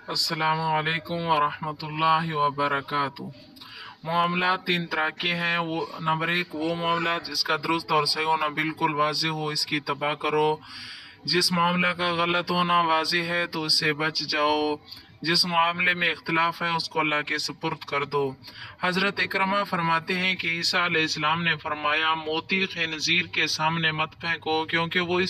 अस्सलामुअलैकुम वरहमतुल्लाहि वबरकातुहू। मामला तीन तरह के हैं। वो नंबर एक, वो मामला जिसका दुरुस्त और सही होना बिल्कुल वाज़ेह हो, इसकी तबाह करो। जिस मामला का गलत होना वाज़ेह है तो उससे बच जाओ। जिस मामले में इख्तिलाफ है उसको अल्लाह के सुपुर्द कर दो। हज़रत इकरमा फरमाते हैं कि ईसा अलैहिस्सलाम ने फरमाया, मोती खिंजीर के सामने मत फेंको क्योंकि वो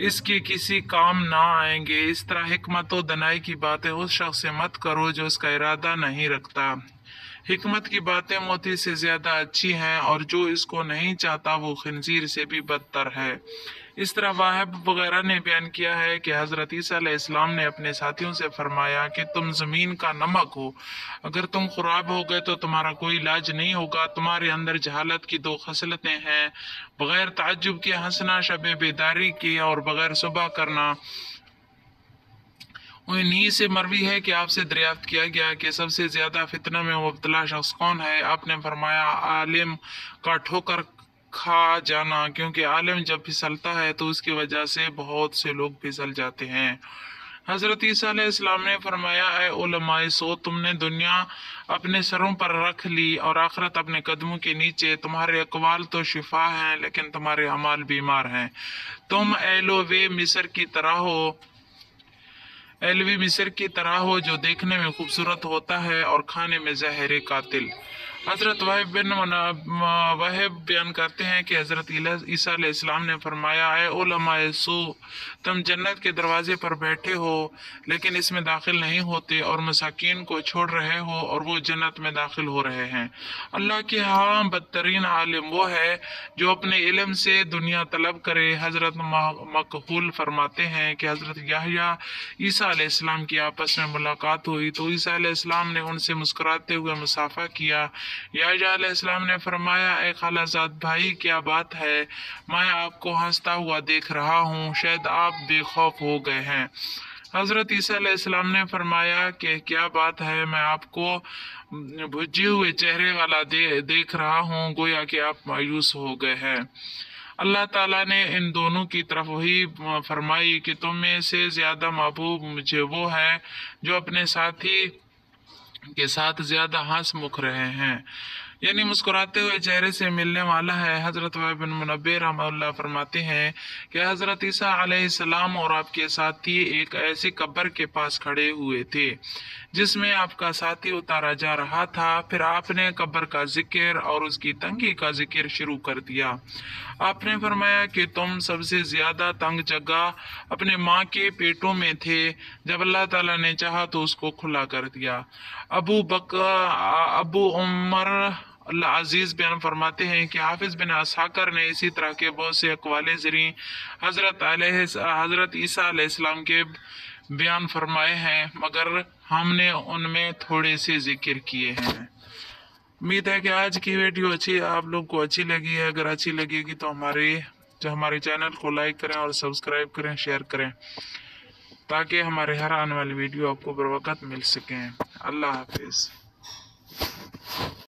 इसके किसी काम ना आएंगे। इस तरह हिकमत और दनाई की बातें उस शख्स से मत करो जो इसका इरादा नहीं रखता। हिकमत की बातें मोती से ज्यादा अच्छी हैं और जो इसको नहीं चाहता वो खिंजीर से भी बदतर है। इस तरह वाहब वगैरह ने बयान किया है कि हजरत ईसा अलैहिस्सलाम ने अपने साथियों से फरमाया कि तुम जमीन का नमक हो, अगर तुम खराब हो गए तो तुम्हारा कोई इलाज नहीं होगा। तुम्हारे अंदर जहालत की दो खसलतें हैं, बगैर ताज्जुब के हंसना, शब बेदारी की और बगैर सुबह करना। उन्हीं से मरवी है कि आपसे दरियाफ्त किया गया कि सबसे ज्यादा फितना में मुब्तला शख्स कौन है। आपने फरमाया, आलिम का ठोकर खा जाना, क्योंकि आलिम जब फिसलता है तो उसकी वजह से बहुत से लोग फिसल जाते हैं। हजरत ईसा अलैहिस्सलाम ने फरमाया, ए उलमाए सो, तुमने दुनिया अपने सरों पर रख ली और आखिरत अपने कदमों के नीचे। तुम्हारे अकवाल तो शिफा हैं लेकिन तुम्हारे अमाल बीमार हैं। तुम एलोवे मिस्र की तरह हो एलवी मिस्र की तरह हो जो देखने में खूबसूरत होता है और खाने में जहर कातिल। हजरत वहब बयान करते हैं कि हजरत ईसा अलैहिस्सलाम ने फरमाया, ए उलमाए सू, तुम जन्नत के दरवाजे पर बैठे हो लेकिन इसमें दाखिल नहीं होते और मसाकीन को छोड़ रहे हो और वो जन्नत में दाखिल हो रहे हैं। अल्लाह के यहाँ बदतरीन आलिम वो है जो अपने इल्म से दुनिया तलब करे। हजरत मकबूल फरमाते हैं कि हजरत याहया ईसा अलैहिस्सलाम की आपस में मुलाकात हुई तो ईसा अलैहिस्सलाम ने उनसे मुस्कुराते हुए मुसाफा किया। याहया अलैहिस्सलाम ने फरमाया, ए खालाजाद भाई, क्या बात है, मैं आपको हंसता हुआ देख रहा हूँ, शायद आप बेखौफ हो गए हैं। हजरत ईसा अलैहिस्सलाम ने फरमाया कि क्या बात है, मैं आपको भुजे हुए चेहरे वाला देख रहा हूँ, गोया कि आप मायूस हो गए हैं। अल्लाह ताला ने इन दोनों की तरफ वही फरमाई कि तुम में से ज्यादा महबूब मुझे वो है जो अपने साथी के साथ ज्यादा हंस मुख रहे हैं, यानी मुस्कुराते हुए चेहरे से मिलने वाला है। हजरत वहाब बिन मुनब्बिर रहमतुल्लाह फरमाते हैं कि हजरत ईसा अलैहिस्सलाम और आपके साथी एक ऐसी कब्र के पास खड़े हुए थे जिसमें आपका साथी उतारा जा रहा था। फिर आपने कब्र का जिक्र और उसकी तंगी का जिक्र शुरू कर दिया। आपने फरमाया कि तुम सबसे ज्यादा तंग जगह अपने माँ के पेटों में थे, जब अल्लाह ताला ने चाहा तो उसको खुला कर दिया। अबू उमर अल्लाह अजीज बयान फरमाते हैं कि हाफिज बिन असाकर ने इसी तरह के बहुत से अकवाले जरी हजरत ईसा अलैहिस्सलाम के बयान फरमाए हैं, मगर हमने उनमें थोड़े से जिक्र किए हैं। उम्मीद है कि आज की वीडियो आप लोग को अच्छी लगी है। अगर अच्छी लगेगी तो हमारे चैनल को लाइक करें और सब्सक्राइब करें, शेयर करें, ताकि हमारे हर आने वाली वीडियो आपको बर वक्त मिल सकें। अल्लाह हाफिज।